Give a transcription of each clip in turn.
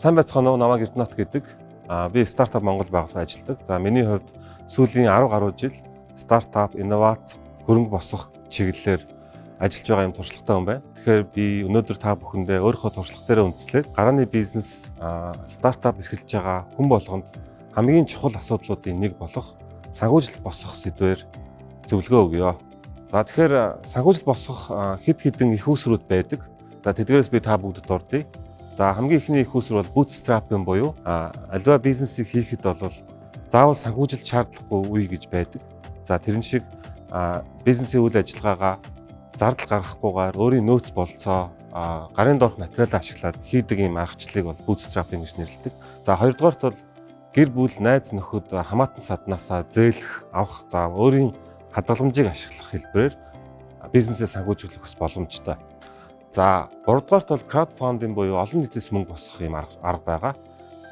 Сайн байцгаана уу, намайг Эрдэнэт гэдэг. Би стартап Монгол байгууллагад ажилладаг. За миний хувьд сүүлийн 10 гаруй жил стартап, инновац, хөрөнгө босгох чиглэлээр ажиллаж байгаа юм туршлагатай хүн байна. Тэгэхээр би өнөөдөр та бүхэндээ өөрийнхөө туршлага дээр үндэслээд гарааны бизнес, стартап эрхэлж байгаа хүн болгонд хамгийн чухал асуудлуудын нэг болох санхүүжилт босгох сэдвээр зөвлөгөө өгье. За тэгэхээр санхүүжилт босгох хэд хэдэн их үүсрүүд байдаг. За тэдгээрээс би та бүгдэд дурдъя. За хамгийн ихний их үүсвэр бол bootstrapping буюу альва бизнесийг хийхэд бол заавал санхүүжилт шаардлагагүй үе гэж байдаг. За тэрэн шиг бизнесийн үйл ажиллагаагаа зардал гаргахгүйгээр өөрийн нөөц болцоо гарын доорх материалаа ашиглаад хийдэг юм аргачлалыг бол bootstrapping гэж нэрлэдэг. За хоёрдугаарт бол гэр бүл, найз нөхөд хамаатан саднаасаа зээлэх, авах, за өөрийн хадгаламжийг ашиглах хэлбэрээр бизнесээ санхүүжүүлэх бас боломжтой. За 3 дугаарт бол краудфандинг буюу олон нийтээс мөнгө босгох юм арга байгаа.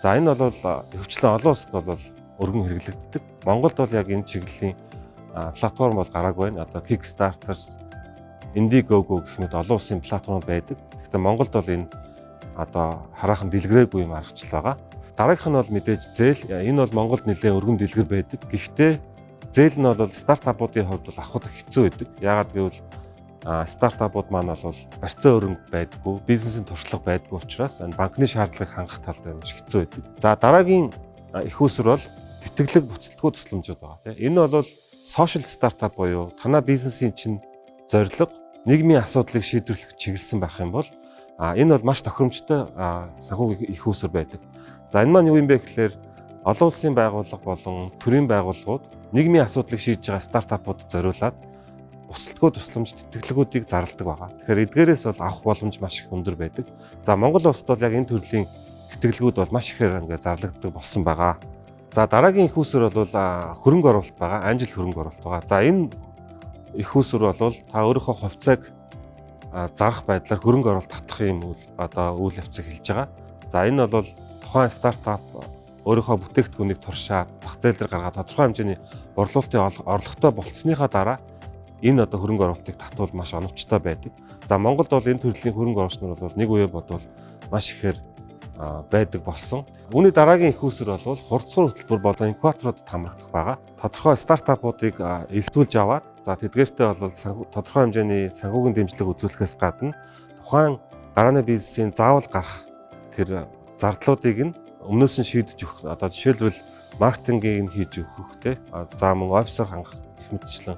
За энэ бол хөвчлэн олон улсад бол өргөн хэрэглэгддэг. Монголд бол яг энэ чиглэлийн платформ бол гараагүй байна. Одоо Kickstarters, Indiegogo гэх мэт олон улсын платформ байдаг. Гэхдээ Монголд бол энэ одоо хараахан дэлгэрээгүй юм аргачлал байгаа. Дараагийнх нь бол мэдээж зээл. Энэ бол Монголд нэлээд өргөн дэлгэр байдаг. Гэхдээ зээл нь бол стартапуудын хувьд бол авах хэцүү байдаг. Яагаад гэвэл стартапууд маань бол барьцаа өрөнгө байдаггүй, бизнесийн туршлага байдаггүй учраас банкны шаардлагыг хангах тал дээр маш хэцүү байдаг. За дараагийн их үүсвэр бол тэтгэлэг буцалтгүй тусламжууд байгаа. Энэ бол сошиал стартап буюу танай бизнесийн чинь зорилго нийгмийн асуудлыг шийдвэрлэх чиглэсэн байх юм бол энэ бол маш тохиромжтой санхүү их үүсвэр байдаг. За энэ маань юу юм бэ гэхээр олон улсын байгууллага болон төрийн байгууллагууд нийгмийн асуудлыг шийдэж байгаа стартапуудад зориулаад бусалтгүй тусламж тэтгэлгүүдийг зарладаг байгаа. Тэгэхээр эдгээрээс бол авах боломж маш их өндөр байдаг. За Монгол улсад бол яг энэ төрлийн тэтгэлгүүд бол маш ихээр ингээд зарлагддаг болсон байгаа. За дараагийн их үүсвэр бол хөрөнгө оруулалт байгаа. Ангил хөрөнгө оруулалт байгаа. За энэ их үүсвэр бол та өөрийнхөө хувьцааг зарах байдлаар хөрөнгө оруулалт татах юм үйл явцыг хэлж байгаа. За энэ бол тухайн стартап өөрийнхөө бүтээгдэхүүнийг туршаад зах зээл дээр гаргаад тодорхой хэмжээний борлуулалтын орлоготой болцсныхаа дараа энэ хөрөнгө оруулалтыг татвал маш оновчтой байдаг. За Монголд бол энэ төрлийн хөрөнгө оруулагчнууд бол нэг үе бодвол маш ихээр байдаг болсон. Үүний дараагийн их үүсвэр бол хурцлах хөтөлбөр болон инкубаторуудад хамрагдах байгаа. Тодорхой стартапуудыг элсүүлж аваад за тэдгээртээ бол тодорхой хэмжээний санхүүгийн дэмжлэг үзүүлэхээс гадна тухайн гарааны бизнесийн заавал гарах тэр зардлуудыг нь өмнөөс нь шийдэж өгөх. Одоо жишээлбэл маркетингийг нь хийж өгөх те. За мөн офисоор хангах гэх мэтчлэн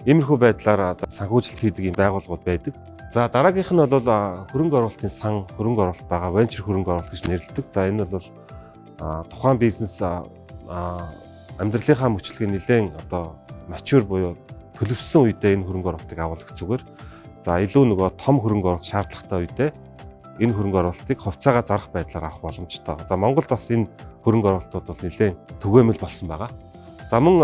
иймэрхүү байдлаар санхүүжилт хийдэг юм байгууллагууд байдаг. За дараагийнх нь бол хөрөнгө оруулалтын сан хөрөнгө оруулалт байгаа, венчур хөрөнгө оруулалт гэж нэрлэдэг. За энэ бол тухайн бизнес амьдралынхаа мөчлөгийг нэлээд mature буюу төлөвшсөн үедээ энэ хөрөнгө оруулалтыг агуулгах зүгээр. За илүү том хөрөнгө оруулалт шаардлагатай үедээ энэ хөрөнгө оруулалтыг хувьцаагаа зарах байдлаар авах боломжтой. За Монголд бас энэ хөрөнгө оруулалтууд бол нэлээд түгээмэл болсон байгаа. За мөн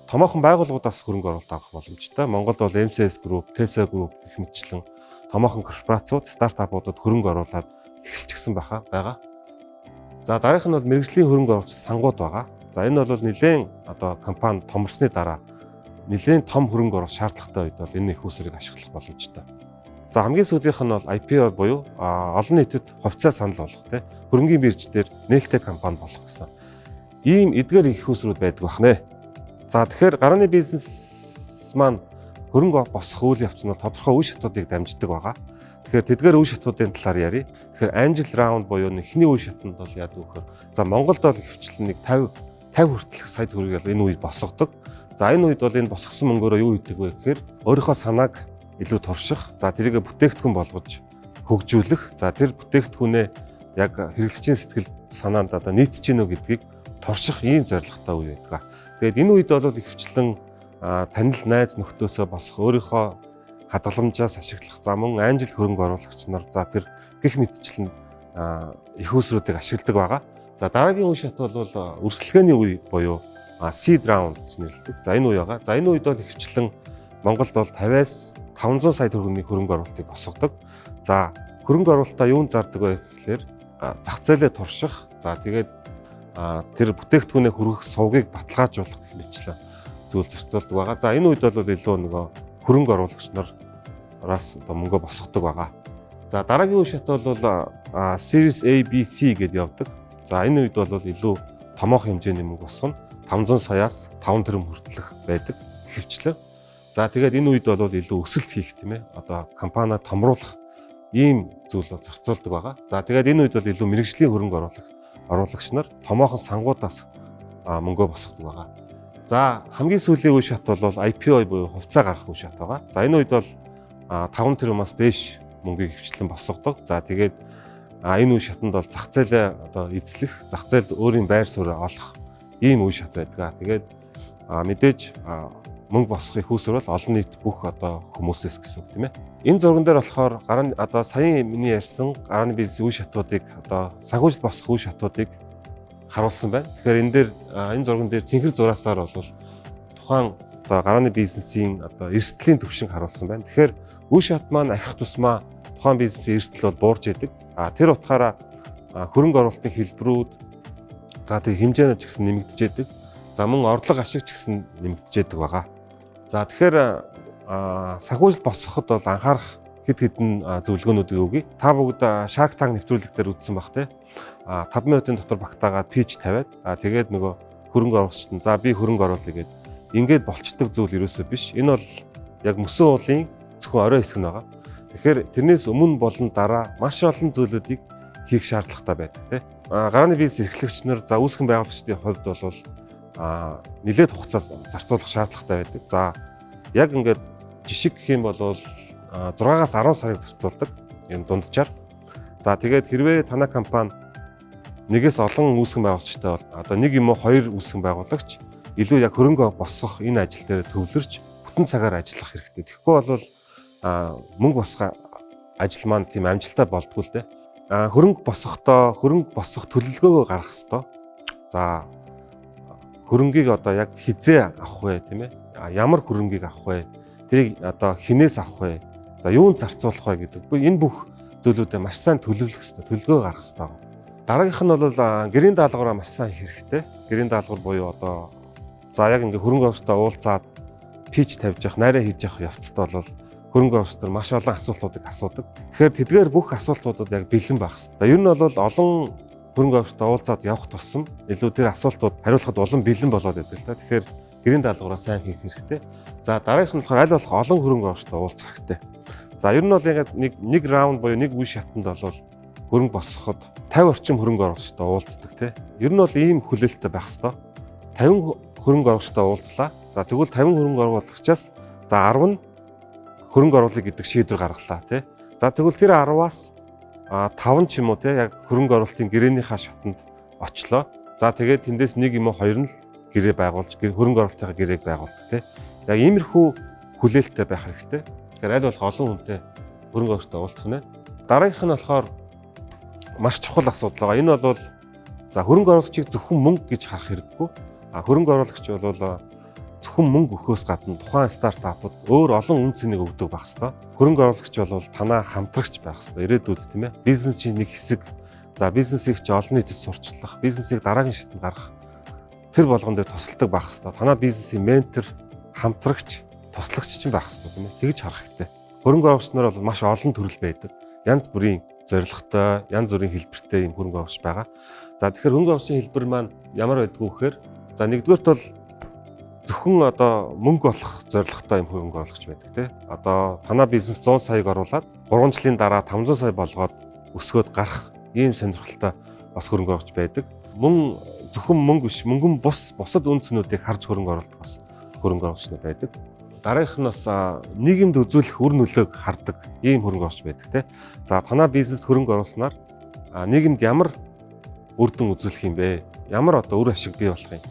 томоохон байгууллагуудаас хөрөнгө оруулалт авах боломжтой. Монголд бол MCS Group, Tesla Group гэх мэтчлэн томоохон корпорациуд стартапуудад хөрөнгө оруулаад эхэлчихсэн байгаа. За дараагийнх нь бол мэргэжлийн хөрөнгө оруулагч сангууд байгаа. За энэ бол нэлээд компани томорсны дараа нэлээд том хөрөнгө оруулах шаардлагатай үед бол энэ их үүсвэрийг ашиглах боломжтой. За хамгийн сүүлийнх нь бол IPO буюу олон нийтэд хувьцаа санал болгох хөрөнгийн бирж дээр нээлттэй компани болох гэсэн. Ийм эдгээр их үүсвэрүүд байдаг бахнэ. За тэгэхээр гарааны бизнес маань хөрөнгө босгох үйл явц нь тодорхой үе шатуудыг дамждаг байгаа. Тэгэхээр тэдгээр үе шатуудын талаар ярив. Тэгэхээр ангел раунд буюу эхний үе шатанд бол яадаг вөхөр. За Монголд бол хөвчлэн нэг 50 хүртэлх сая төгрөгийг энэ үед босгодог. За энэ үед бол энэ босгосон мөнгөөрөө юу хийдэг вэ гэхээр өөрийнхөө санааг илүү турших, за тэрийг бүтээгдэхүүн болгож хөгжүүлэх, за тэр бүтээгдэхүүнээ яг хэрэглэгчийн сэтгэл санаанд нийцэж гинөө гэдгийг турших ийм зорилготой үе байдаг. Тэгээд энэ үед бол ихвчлэн танил найз нөхдөөсөө босох өөрийнхөө хадгаламжаас ашиглах за мөн ангил хөрөнгө оруулагч нар за тэр гих мэтчлэн их үүсрүүдийг ашигладаг байгаа. За дараагийн үе шат бол өрсөлдөөний үе буюу seed round гэж нэрлэдэг. За энэ үе байгаа. За энэ үед бол ихвчлэн Монголд бол 50-аас 500 сая төгрөгийн хөрөнгө оруулалтыг босгодог. За хөрөнгө оруулалтаа юунд зардаг вэ гэхээр зах зээлээ турших. За тэгээд тэр бүтээгдэхүүнээ хүргэх сувгийг баталгаажуулах гэх мэтлэн зүйл зарцуулдаг байгаа. За энэ үед бол илүү хөрөнгө оруулагч нараас мөнгө босгодог байгаа. За дараагийн үе шат бол Series A, B, C гэдээ явдаг. За энэ үед бол илүү томоохон хэмжээний мөнгө босгоно. 500 саяас 5 тэрбум хүртэлх байдаг хөвчлөө. За тэгээд энэ үед бол илүү өсөлт хийх тийм ээ. Одоо компани томруулах ийм зүйл бол зарцуулдаг байгаа. За тэгээд энэ үед бол илүү мэрэгжлийн хөрөнгө оруулагч нар томоохон сангуудаас мөнгөө босгодог байгаа. За хамгийн сүүлийн үе шат бол IPO буюу хувьцаа гаргах үе шат байгаа. За энэ үед бол 5 тэрбумаас дээш мөнгийг хвчлэн босгодог. За тэгээд энэ үе шатанд бол зах зээлээ одоо эзлэх, зах зээлд өөрийн байр суурь олох ийм үе шат байдаг. Тэгээд мэдээж мөнгө босгохыг хүсвэл олон нийт бүх одоо хүмүүсээс гэсэн үг тийм ээ. Энэ зурган дээр болохоор одоо саяын миний ярьсан гарааны бизнесийн үе шатуудыг одоо санхүүжилт босгох үе шатуудыг харуулсан байна. Тэгэхээр энэ дээр энэ зурган дээр цэнхэр зураасаар бол тухайн одоо гарааны бизнесийн одоо эрсдлийн түвшинг харуулсан байна. Тэгэхээр үе шат маань ахих тусмаа тухайн бизнесийн эрсдэл бол буурж идэг. Тэр утгаараа хөрөнгө оруулалтын хэлбэрүүд тэг хэмжээнүүд ч гэсэн нэмэгдэж идэг. За мөн орлого ашиг ч гэсэн нэмэгдэж идэг байгаа. За тэгэхээр санхүүжилт босгоход бол анхаарах хэд хэдэн зөвлөгөөнүүдийг өгье. Та бүгд Shark Tank нэвтрүүлэг дээр үзсэн баг те. 5 минутын дотор багтаагаад pitch тавиад тэгээд нөгөө хөрөнгө оруулагчд нь за би хөрөнгө оруулъя гэд ингээд болцдог зүйл ерөөсөө биш. Энэ бол яг мөсөн уулын зөвхөн орой хэсэг нь байгаа. Тэгэхээр тэрнээс өмнө болон дараа маш олон зүйлүүдийг хийх шаардлагатай байдаг те. Гарааны бизнес эрхлэгч нар за үүсгэн байгуулагчдын хувьд бол нэлээд хугацаа зарцуулах шаардлагатай байдаг. За яг ингээд жишг гэх юм бол 6-аас 10 сарыг зарцуулдаг энэ дунджаар. За тэгээд хэрвээ танай компани нэгээс олон үүсгэн байгуулагчтай бол одоо нэг юм уу хоёр үүсгэн байгуулагч илүү яг хөрөнгө босгох энэ ажил дээр төвлөрч бүтэн цагаар ажиллах хэрэгтэй. Тэгэхгүй бол мөнгө босгох ажил маань тийм амжилттай болдгоо л дээ. Хөрөнгө босгохдоо хөрөнгө босгох төлөвлөгөөгөө гаргах хэрэгтэй. За хөрөнгийг одоо яг хизээ авах вэ тийм ээ? Ямар хөрөнгийг авах вэ? Тэрийг одоо хинээс авах вэ? За юунд зарцуулах вэ гэдэг. Энэ бүх зүйлүүдэд маш сайн төлөвлөх хэрэгтэй, төлөвлөгөө гаргах хэрэгтэй. Дараагийнх нь бол гэрийн даалгавраа маш сайн хийх хэрэгтэй. Гэрийн даалгавар буюу одоо за яг ингээ хөрөнгө оруулалтаа уулзаад pitch тавьж явах, найраа хийж явах явцдаа бол хөрөнгө оруулагчид маш олон асуултуудыг асуудаг. Тэгэхээр тэдгээр бүх асуултуудад яг бэлэн байх хэрэгтэй. Ер нь бол олон хөрөнгө оруулагчтай уулзаад явах тусам илүү тэр асуултууд хариулахад улам бэлэн болоод байдаг л та. Тэгэхээр гэрийн даалгавраа сайн хийх хэрэгтэй. За дараагийнх нь болохоор аль болох олон хөрөнгө оруулагчтай уулзах хэрэгтэй. За ер нь бол яг нэг раунд буюу нэг үе шатанд бол хөрөнгө босгоход 50 орчим хөрөнгө оруулагчтай уулздаг тий. Ер нь бол ийм хүлээлттэй байх хэрэгтэй. 50 хөрөнгө оруулагчтай уулзлаа. За тэгвэл 50 хөрөнгө оруулагчаас за 10 нь хөрөнгө оруулах гэдэг шийдвэр гаргалаа тий. За тэгвэл тэр 10-аас 5 ч юм уу тий яг хөрөнгө оруулалтын гэрээнийхээ шатанд очлоо. За тэгээд тэндээс нэг юм уу хоёр нь гэрээ байгуулж хөрөнгө оруулалтынхаа гэрээг байгуулдаг тий. Яг иймэрхүү хүлээлттэй байх хэрэгтэй. Тэгэхээр аль болох олон хүнтэй хөрөнгө оруулалттай уулзах нь. Дараагийнх нь болохоор маш чухал асуудал байгаа. Энэ бол за хөрөнгө оруулагчийг зөвхөн мөнгө гэж харах хэрэггүй. Хөрөнгө оруулагч бол зөвхөн мөнгө өгөхөөс гадна тухайн стартапууд өөр олон үн цэнийг өгдөг байх хэвээр. Хөрөнгө оруулагч бол танаа хамтрагч байх хэвээр. Ирээдүйд тийм ээ. Бизнес чинь нэг хэсэг. За бизнесийг чи олон нийтэд сурчлах, бизнесийг дараагийн шатнд гаргах тэр болгон дээр тусалдаг байх хэвээр. Танаа бизнесийн ментор, хамтрагч, туслагч чинь байх хэвээр тийм ээ. Тэгж харах хэрэгтэй. Хөрөнгө оруулагч нар бол маш олон төрөл байдаг. Янз бүрийн зорилготой, янз бүрийн хэлбэртэй юм хөрөнгө оруулагч байгаа. За тэгэхээр хөрөнгө оруулагчийн хэлбэр маань ямар байдг вэ гэхээр за нэгдүгээрт бол зөвхөн одоо мөнгө олох зорилготой юм хөрөнгө оруулагч байдаг тий. Одоо танаа бизнес 100 саяг оруулаад 3 жилийн дараа 500 сая болгоод өсгөөд гарах ийм сонирхолтой бас хөрөнгө оруулагч байдаг. Мөн зөвхөн мөнгө биш, мөнгөн бусад үн цэнүүдийг харж хөрөнгө оруулах бас хөрөнгө оруулагч нар байдаг. Дараагийнх нь бас нийгэмд үзүүлэх үр нөлөөг хардаг ийм хөрөнгө оруулагч байдаг тий. За танаа бизнест хөрөнгө оруулснаар нийгэмд ямар үр дүн үзүүлэх юм бэ? Ямар одоо үр ашиг бий болох юм?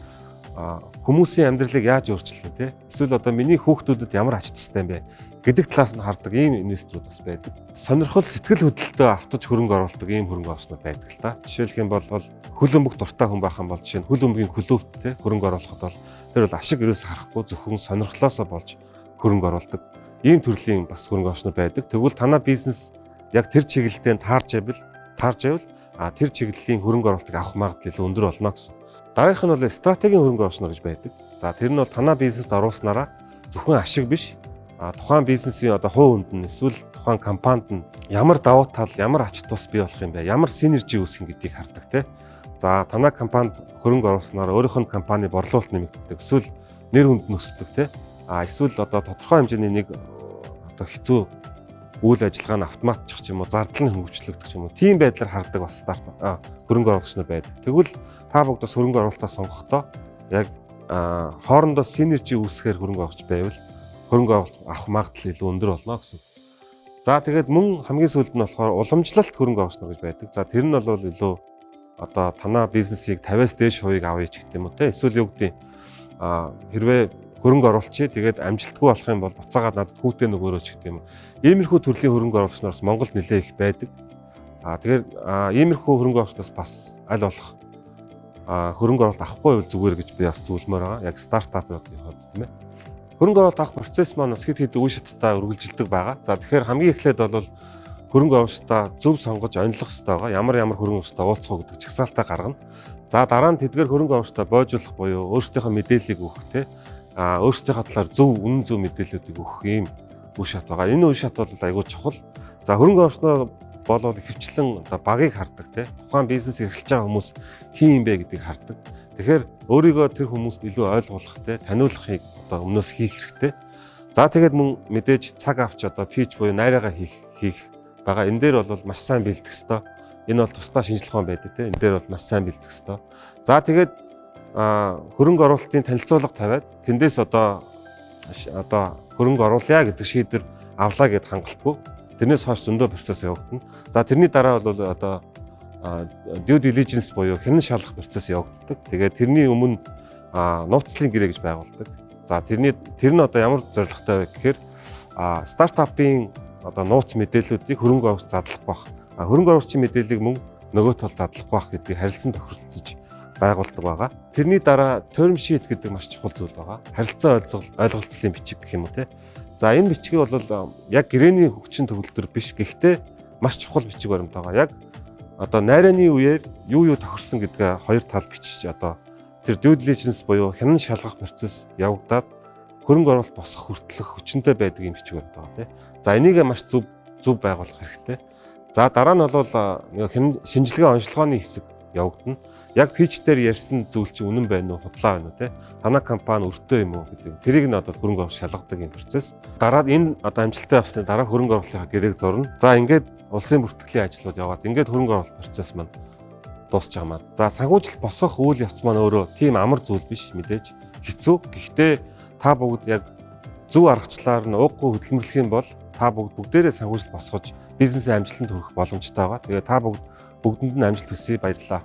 Хүмүүсийн амьдралыг яаж өөрчлөх вэ? Эсвэл одоо миний хүүхдүүдэд ямар ач тустай юм бэ гэдэг талаас нь хардаг ийм инвесторууд бас байдаг. Сонирхол сэтгэл хөдлөлтөд автаж хөрөнгө оруулдаг ийм хөрөнгө оруулагчнууд байдаг л та. Жишээлх юм бол хөл өмг дуртай хүн байх юм бол жишээ нь хөл өмгийн хөлөвт те хөрөнгө оруулахад бол тэр бол ашиг ерөөс харахгүй зөвхөн сонирхлоосоо болж хөрөнгө оруулдаг. Ийм төрлийн бас хөрөнгө оруулагчнууд байдаг. Тэгвэл танаа бизнес яг тэр чиглэлээр таарч байвал тэр чиглэлийн хөрөнгө оруулалтыг авах магадлал илүү өндөр болно гэсэн. Дараагийнх нь бол стратегийн хөрөнгө оруулагч нар гэж байдаг. За тэр нь бол танаа бизнест оруулснараа зөвхөн ашиг биш, тухайн бизнесийн одоо хувь хүнд нь эсвэл тухайн компанид нь ямар давуу тал, ямар ач тус бий болох юм бэ? Ямар синержи үүсгэх гэдгийг хардаг те. За танай компанид хөрөнгө оруулснаар өөрийнх нь компани борлуулалт нэмэгддэг. Эсвэл нэр хүнд нөсдөг те. Эсвэл одоо тодорхой хэмжээний нэг одоо хэцүү үйл ажиллагаа нь автоматчих ч юм уу, зардал нь хөгжлөгдөх ч юм уу. Тийм байдлаар хардаг бас стартап хөрөнгө оруулагч нар байдаг. Тэгвэл та бүгд бас хөрөнгө оруулалтаа сонгохдоо яг хоорондоо синержи үүсгэхээр хөрөнгө оруулагч байвал хөрөнгө оруулалт авах магадлал илүү өндөр болно гэсэн. За тэгээд мөн хамгийн сүүлд нь болохоор уламжлалт хөрөнгө оруулагч нар гэж байдаг. За тэр нь бол илүү одоо танаа бизнесийг 50-аас дээш хувийг авъя ч гэдэг юм уу те. Эсвэл юу гэдэг хэрвээ хөрөнгө оруулчих тэгээд амжилтгүй болох юм бол буцаагаад надад хүүтэй нөгөөрөө ч гэдэг юм. Иймэрхүү төрлийн хөрөнгө оруулагч нараас Монголд нэлээд их байдаг. Тэгэхээр иймэрхүү хөрөнгө оруулагчдаас бас аль болох хөрөнгө оруулалт авахгүй бол зүгээр гэж би бас зөвлөмөр байгаа. Яг стартапын хувьд тийм ээ. Хөрөнгө оруулалт авах процесс маань бас хэд үе шаттай үргэлжилдэг байгаа. За тэгэхээр хамгийн эхлээд бол хөрөнгө оруулагчдаа зөв сонгож онилох хэрэгтэй байгаа. Ямар хөрөнгө оруулагчтай уулзах гэдэг чагсаалтаа гаргана. За дараа нь тэдгээр хөрөнгө оруулагчдаа боожуулах буюу өөрсдийнхөө мэдээллийг өгөх те. Өөрсдийнхөө талаар үнэн зөв мэдээллүүдийг өгөх ийм үе шат байгаа. Энэ үе шат бол айгүй чухал. За хөрөнгө оруулагчнаа болоод ихэвчлэн одоо багыг хардаг те. Тухайн бизнес эрхэлж байгаа хүмүүс хин юм бэ гэдгийг хардаг. Тэгэхээр өөрийгөө тэр хүмүүст илүү ойлгуулах те, таниулахыг одоо өмнөөс хийх хэрэгтэй. За тэгээд мөн мэдээж цаг авч одоо pitch буюу найраагаа хийх байгаа. Энэ дээр бол маш сайн бэлдэх ёстой. Энэ бол тусдаа шинжилгээ байдаг те. Энэ дээр бол маш сайн бэлдэх ёстой. За тэгээд хөрөнгө оруулалтын танилцуулга тавиад тэндээс одоо хөрөнгө оруулъя гэдэг шийдвэр авлаа гэд хангалтгүй. Тэрнээс хойш зөндөө процесс явагдана. За тэрний дараа бол одоо due diligence буюу хянан шалгах процесс явагддаг. Тэгээд тэрний өмнө нууцлалын гэрээ гэж байгуулдаг. За тэр нь одоо ямар зорилготой вэ гэхээр стартапын одоо нууц мэдээллүүдийг хөрөнгө оруулагч задлах байх. Хөрөнгө оруулагчийн мэдээллийг мөн нөгөө тал задлах байх гэдгийг харилцан тохиролцож байгуулдаг байгаа. Тэрний дараа term sheet гэдэг маш чухал зүйл байгаа. Харилцан ойлголцлын бичиг гэх юм уу те. За энэ бичгийг бол яг гэрээний хүчин төгөлдөр биш. Гэхдээ маш чухал бичиг баримт байгаа. Яг одоо найрааны үеэр юу тохирсон гэдгээ хоёр тал бичиж одоо тэр due diligence буюу хянан шалгах процесс явагдаад хөрөнгө оруулалт босох хүртэлх хүчнтэй байдаг юм бичиг баримт байгаа тийм. За энийг маш зөв байгуулах хэрэгтэй. За дараа нь бол шинжилгээ онцлогооны хэсэг явагдана. Яг pitch дээр ярьсан зүйл чинь үнэн байна уу, худлаа байна уу тийм. Танай компани өртөө юм уу гэдэг. Тэрийг нь одоо хөрөнгө оруулалт шалгадаг юм процесс. Дараа энэ одоо амжилттай явсны дараа хөрөнгө оруулалтынхаа гэрээг зурна. За ингээд улсын бүртгэлийн ажлууд яваад ингээд хөрөнгө оруулалт процесс маань дуусч байгаа маань. За санхүүжилт босгох үйл явц маань өөрөө тийм амар зүйл биш мэдээж хэцүү. Гэхдээ та бүгд яг зөв аргачлалаар нь ууггүй хөдөлмөрлөх юм бол та бүгдээрээ санхүүжилт босгож бизнесийн амжилтанд хүрэх боломжтой байгаа. Тэгээ та бүгдэнд нь амжилт хүсье, баярлалаа.